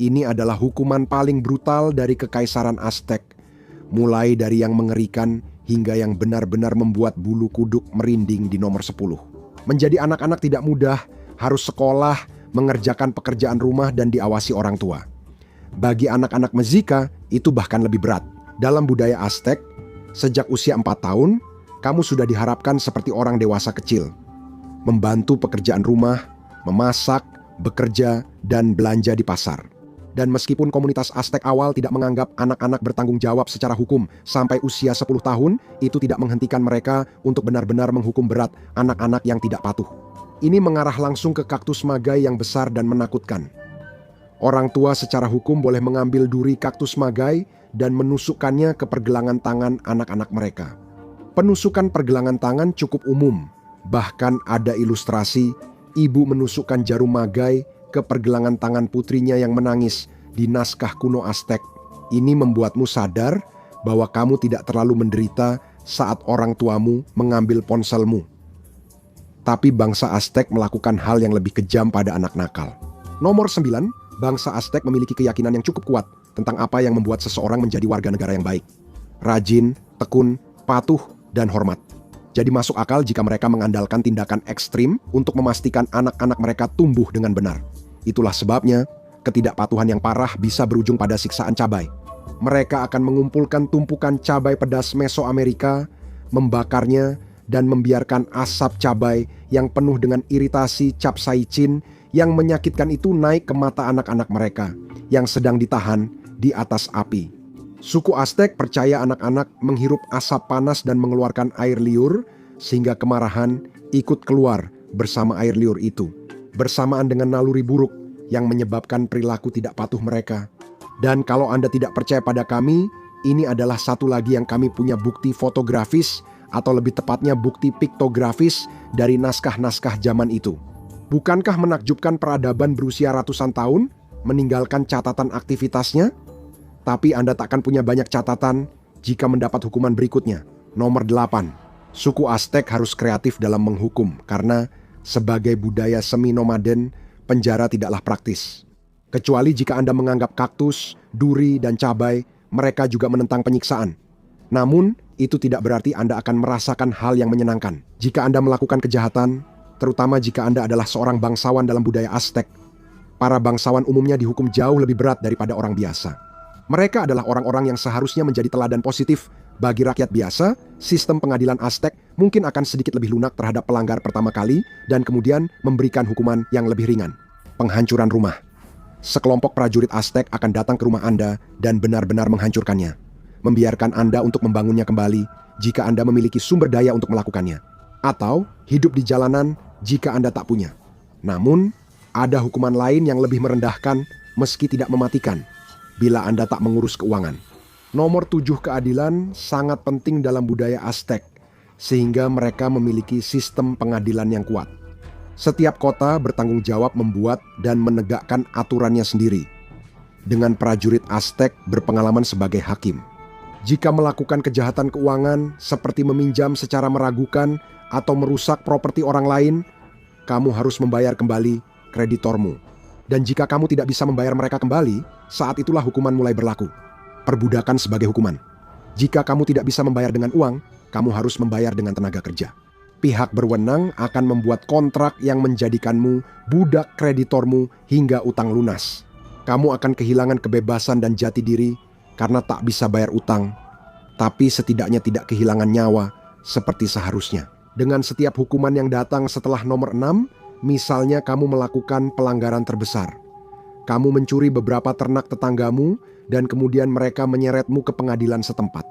Ini adalah hukuman paling brutal dari Kekaisaran Aztec, mulai dari yang mengerikan hingga yang benar-benar membuat bulu kuduk merinding di nomor 10. Menjadi anak-anak tidak mudah, harus sekolah, mengerjakan pekerjaan rumah dan diawasi orang tua. Bagi anak-anak Mexica, itu bahkan lebih berat. Dalam budaya Aztec, sejak usia 4 tahun, kamu sudah diharapkan seperti orang dewasa kecil. Membantu pekerjaan rumah, memasak, bekerja, dan belanja di pasar. Dan meskipun komunitas Aztec awal tidak menganggap anak-anak bertanggung jawab secara hukum sampai usia 10 tahun, itu tidak menghentikan mereka untuk benar-benar menghukum berat anak-anak yang tidak patuh. Ini mengarah langsung ke kaktus magai yang besar dan menakutkan. Orang tua secara hukum boleh mengambil duri kaktus magai dan menusukkannya ke pergelangan tangan anak-anak mereka. Penusukan pergelangan tangan cukup umum, bahkan ada ilustrasi ibu menusukkan jarum magai ke pergelangan tangan putrinya yang menangis di naskah kuno Aztec. Ini membuatmu sadar bahwa kamu tidak terlalu menderita saat orang tuamu mengambil ponselmu. Tapi bangsa Aztec melakukan hal yang lebih kejam pada anak nakal. Nomor 9, bangsa Aztec memiliki keyakinan yang cukup kuat tentang apa yang membuat seseorang menjadi warga negara yang baik. Rajin, tekun, patuh, dan hormat. Jadi masuk akal jika mereka mengandalkan tindakan ekstrim untuk memastikan anak-anak mereka tumbuh dengan benar. Itulah sebabnya ketidakpatuhan yang parah bisa berujung pada siksaan cabai. Mereka akan mengumpulkan tumpukan cabai pedas Mesoamerika, membakarnya, dan membiarkan asap cabai yang penuh dengan iritasi capsaicin yang menyakitkan itu naik ke mata anak-anak mereka yang sedang ditahan di atas api. Suku Aztec percaya anak-anak menghirup asap panas dan mengeluarkan air liur sehingga kemarahan ikut keluar bersama air liur itu, bersamaan dengan naluri buruk yang menyebabkan perilaku tidak patuh mereka. Dan kalau Anda tidak percaya pada kami, ini adalah satu lagi yang kami punya bukti fotografis atau lebih tepatnya bukti piktografis dari naskah-naskah zaman itu. Bukankah menakjubkan peradaban berusia ratusan tahun meninggalkan catatan aktivitasnya? Tapi Anda tak akan punya banyak catatan jika mendapat hukuman berikutnya. Nomor 8. Suku Aztec harus kreatif dalam menghukum karena sebagai budaya semi-nomaden, penjara tidaklah praktis. Kecuali jika Anda menganggap kaktus, duri, dan cabai, mereka juga menentang penyiksaan. Namun, itu tidak berarti Anda akan merasakan hal yang menyenangkan. Jika Anda melakukan kejahatan, terutama jika Anda adalah seorang bangsawan dalam budaya Aztec, para bangsawan umumnya dihukum jauh lebih berat daripada orang biasa. Mereka adalah orang-orang yang seharusnya menjadi teladan positif bagi rakyat biasa. Sistem pengadilan Aztec mungkin akan sedikit lebih lunak terhadap pelanggar pertama kali dan kemudian memberikan hukuman yang lebih ringan. Penghancuran rumah. Sekelompok prajurit Aztec akan datang ke rumah Anda dan benar-benar menghancurkannya. Membiarkan Anda untuk membangunnya kembali jika Anda memiliki sumber daya untuk melakukannya. Atau hidup di jalanan jika Anda tak punya. Namun, ada hukuman lain yang lebih merendahkan meski tidak mematikan bila Anda tak mengurus keuangan. Nomor 7, keadilan sangat penting dalam budaya Aztec, sehingga mereka memiliki sistem pengadilan yang kuat. Setiap kota bertanggung jawab membuat dan menegakkan aturannya sendiri, dengan prajurit Aztec berpengalaman sebagai hakim. Jika melakukan kejahatan keuangan seperti meminjam secara meragukan atau merusak properti orang lain, kamu harus membayar kembali kreditormu. Dan jika kamu tidak bisa membayar mereka kembali, saat itulah hukuman mulai berlaku. Perbudakan sebagai hukuman. Jika kamu tidak bisa membayar dengan uang, kamu harus membayar dengan tenaga kerja. Pihak berwenang akan membuat kontrak yang menjadikanmu budak kreditormu hingga utang lunas. Kamu akan kehilangan kebebasan dan jati diri karena tak bisa bayar utang, tapi setidaknya tidak kehilangan nyawa seperti seharusnya. Dengan setiap hukuman yang datang setelah nomor 6, misalnya kamu melakukan pelanggaran terbesar. Kamu mencuri beberapa ternak tetanggamu dan kemudian mereka menyeretmu ke pengadilan setempat.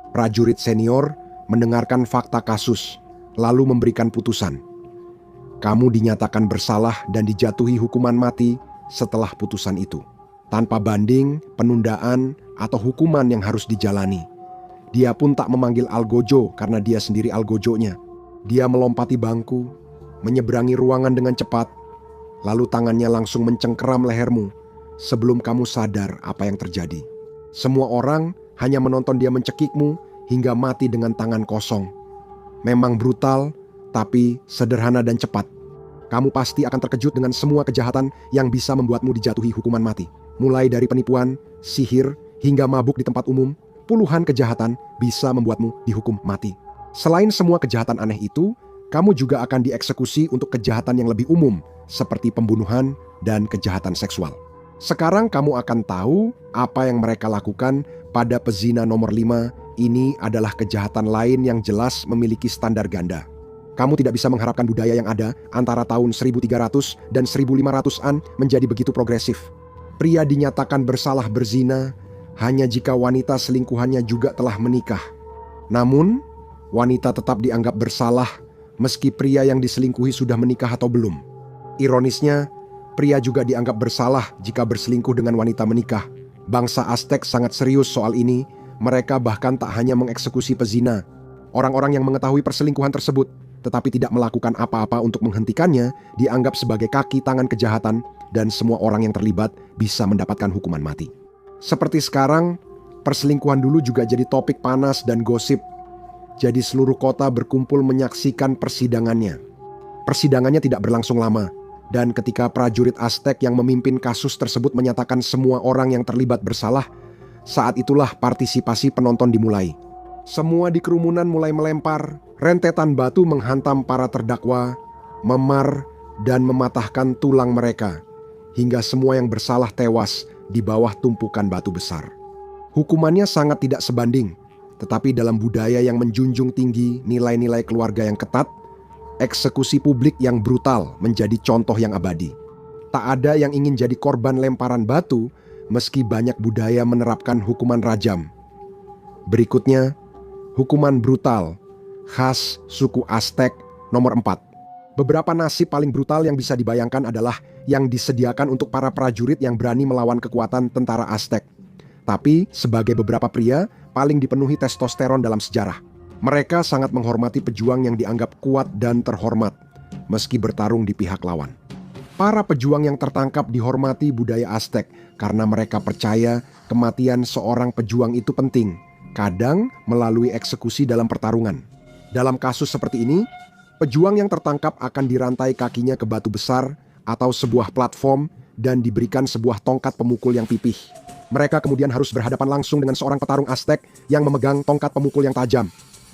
Prajurit senior mendengarkan fakta kasus, lalu memberikan putusan. Kamu dinyatakan bersalah dan dijatuhi hukuman mati setelah putusan itu. Tanpa banding, penundaan, atau hukuman yang harus dijalani. Dia pun tak memanggil algojo karena dia sendiri algojonya. Dia melompati bangku, menyeberangi ruangan dengan cepat, lalu tangannya langsung mencengkeram lehermu sebelum kamu sadar apa yang terjadi. Semua orang hanya menonton dia mencekikmu hingga mati dengan tangan kosong. Memang brutal, tapi sederhana dan cepat. Kamu pasti akan terkejut dengan semua kejahatan yang bisa membuatmu dijatuhi hukuman mati. Mulai dari penipuan, sihir, hingga mabuk di tempat umum, puluhan kejahatan bisa membuatmu dihukum mati. Selain semua kejahatan aneh itu, kamu juga akan dieksekusi untuk kejahatan yang lebih umum, seperti pembunuhan dan kejahatan seksual. Sekarang kamu akan tahu apa yang mereka lakukan pada pezina nomor 5. Ini adalah kejahatan lain yang jelas memiliki standar ganda. Kamu tidak bisa mengharapkan budaya yang ada antara tahun 1300 dan 1500-an menjadi begitu progresif. Pria dinyatakan bersalah berzina hanya jika wanita selingkuhannya juga telah menikah. Namun, wanita tetap dianggap bersalah meski pria yang diselingkuhi sudah menikah atau belum. Ironisnya, pria juga dianggap bersalah jika berselingkuh dengan wanita menikah. Bangsa Aztec sangat serius soal ini. Mereka bahkan tak hanya mengeksekusi pezina, orang-orang yang mengetahui perselingkuhan tersebut tetapi tidak melakukan apa-apa untuk menghentikannya dianggap sebagai kaki tangan kejahatan dan semua orang yang terlibat bisa mendapatkan hukuman mati. Seperti sekarang, perselingkuhan dulu juga jadi topik panas dan gosip. Jadi seluruh kota berkumpul menyaksikan persidangannya. Persidangannya tidak berlangsung lama, dan ketika prajurit Aztec yang memimpin kasus tersebut menyatakan semua orang yang terlibat bersalah, saat itulah partisipasi penonton dimulai. Semua di kerumunan mulai melempar, rentetan batu menghantam para terdakwa, memar dan mematahkan tulang mereka, hingga semua yang bersalah tewas di bawah tumpukan batu besar. Hukumannya sangat tidak sebanding, tetapi dalam budaya yang menjunjung tinggi nilai-nilai keluarga yang ketat, eksekusi publik yang brutal menjadi contoh yang abadi. Tak ada yang ingin jadi korban lemparan batu, meski banyak budaya menerapkan hukuman rajam. Berikutnya, hukuman brutal, khas suku Aztec nomor 4. Beberapa nasib paling brutal yang bisa dibayangkan adalah yang disediakan untuk para prajurit yang berani melawan kekuatan tentara Aztec. Tapi, sebagai beberapa pria, paling dipenuhi testosteron dalam sejarah. Mereka sangat menghormati pejuang yang dianggap kuat dan terhormat, meski bertarung di pihak lawan. Para pejuang yang tertangkap dihormati budaya Aztec karena mereka percaya kematian seorang pejuang itu penting, kadang melalui eksekusi dalam pertarungan. Dalam kasus seperti ini, pejuang yang tertangkap akan dirantai kakinya ke batu besar atau sebuah platform dan diberikan sebuah tongkat pemukul yang pipih. Mereka kemudian harus berhadapan langsung dengan seorang petarung Aztec yang memegang tongkat pemukul yang tajam.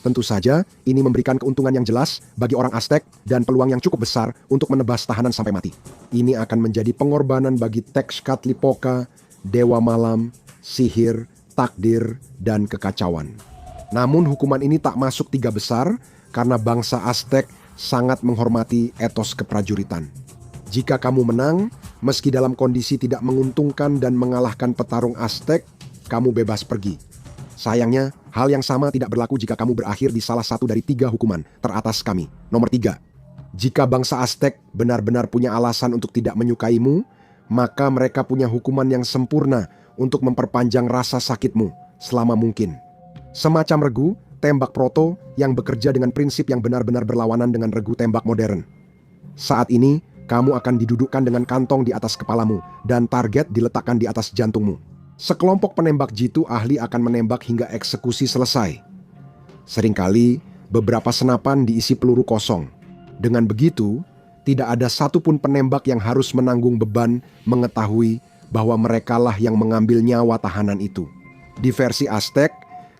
Tentu saja, ini memberikan keuntungan yang jelas bagi orang Aztec dan peluang yang cukup besar untuk menebas tahanan sampai mati. Ini akan menjadi pengorbanan bagi Tezcatlipoca, dewa malam, sihir, takdir, dan kekacauan. Namun hukuman ini tak masuk 3 besar karena bangsa Aztec sangat menghormati etos keprajuritan. Jika kamu menang, meski dalam kondisi tidak menguntungkan dan mengalahkan petarung Aztec, kamu bebas pergi. Sayangnya, hal yang sama tidak berlaku jika kamu berakhir di salah satu dari 3 hukuman teratas kami. Nomor 3. Jika bangsa Aztec benar-benar punya alasan untuk tidak menyukaimu, maka mereka punya hukuman yang sempurna untuk memperpanjang rasa sakitmu selama mungkin. Semacam regu tembak proto yang bekerja dengan prinsip yang benar-benar berlawanan dengan regu tembak modern. Saat ini, kamu akan didudukkan dengan kantong di atas kepalamu dan target diletakkan di atas jantungmu. Sekelompok penembak jitu ahli akan menembak hingga eksekusi selesai. Seringkali, beberapa senapan diisi peluru kosong. Dengan begitu, tidak ada satupun penembak yang harus menanggung beban mengetahui bahwa merekalah yang mengambil nyawa tahanan itu. Di versi Aztec,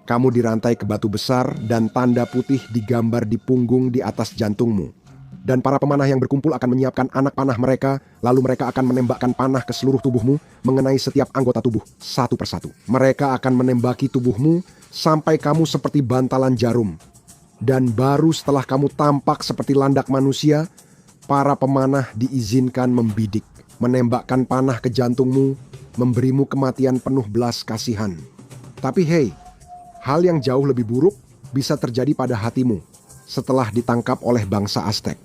kamu dirantai ke batu besar dan tanda putih digambar di punggung di atas jantungmu. Dan para pemanah yang berkumpul akan menyiapkan anak panah mereka, lalu mereka akan menembakkan panah ke seluruh tubuhmu, mengenai setiap anggota tubuh, satu persatu. Mereka akan menembaki tubuhmu sampai kamu seperti bantalan jarum. Dan baru setelah kamu tampak seperti landak manusia, para pemanah diizinkan membidik, menembakkan panah ke jantungmu, memberimu kematian penuh belas kasihan. Tapi hei, hal yang jauh lebih buruk bisa terjadi pada hatimu setelah ditangkap oleh bangsa Aztec.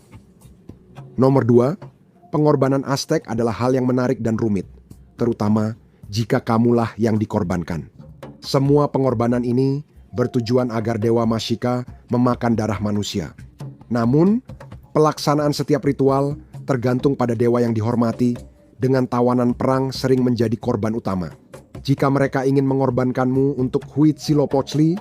Nomor 2, pengorbanan Aztec adalah hal yang menarik dan rumit, terutama jika kamulah yang dikorbankan. Semua pengorbanan ini bertujuan agar Dewa Mashika memakan darah manusia. Namun, pelaksanaan setiap ritual tergantung pada dewa yang dihormati, dengan tawanan perang sering menjadi korban utama. Jika mereka ingin mengorbankanmu untuk Huitzilopochtli,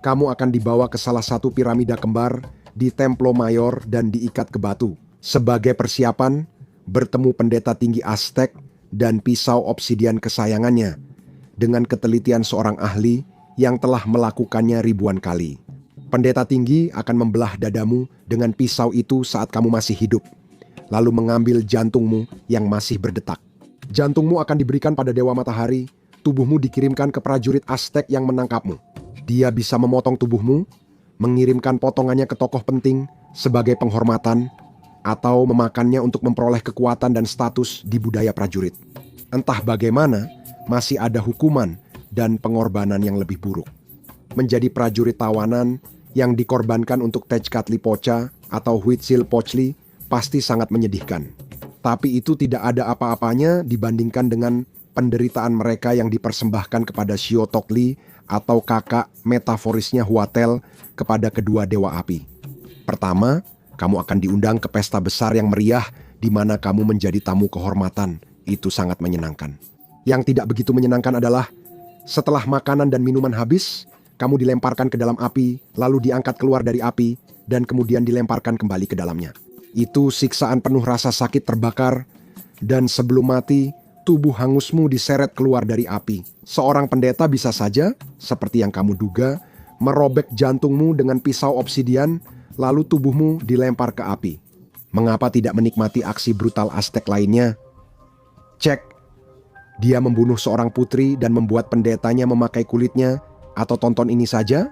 kamu akan dibawa ke salah satu piramida kembar di Templo Mayor dan diikat ke batu. Sebagai persiapan, bertemu pendeta tinggi Aztec dan pisau obsidian kesayangannya dengan ketelitian seorang ahli yang telah melakukannya ribuan kali. Pendeta tinggi akan membelah dadamu dengan pisau itu saat kamu masih hidup, lalu mengambil jantungmu yang masih berdetak. Jantungmu akan diberikan pada Dewa Matahari, tubuhmu dikirimkan ke prajurit Aztek yang menangkapmu. Dia bisa memotong tubuhmu, mengirimkan potongannya ke tokoh penting sebagai penghormatan, atau memakannya untuk memperoleh kekuatan dan status di budaya prajurit. Entah bagaimana, masih ada hukuman dan pengorbanan yang lebih buruk. Menjadi prajurit tawanan yang dikorbankan untuk Tezcatlipoca atau Huitzilopochtli pasti sangat menyedihkan. Tapi itu tidak ada apa-apanya dibandingkan dengan penderitaan mereka yang dipersembahkan kepada Xiotokli atau kakak metaforisnya Huatel kepada kedua dewa api. Pertama, kamu akan diundang ke pesta besar yang meriah di mana kamu menjadi tamu kehormatan. Itu sangat menyenangkan. Yang tidak begitu menyenangkan adalah setelah makanan dan minuman habis, kamu dilemparkan ke dalam api, lalu diangkat keluar dari api, dan kemudian dilemparkan kembali ke dalamnya. Itu siksaan penuh rasa sakit terbakar, dan sebelum mati, tubuh hangusmu diseret keluar dari api. Seorang pendeta bisa saja, seperti yang kamu duga, merobek jantungmu dengan pisau obsidian, lalu tubuhmu dilempar ke api. Mengapa tidak menikmati aksi brutal Aztek lainnya? Cek. Dia membunuh seorang putri dan membuat pendetanya memakai kulitnya, atau tonton ini saja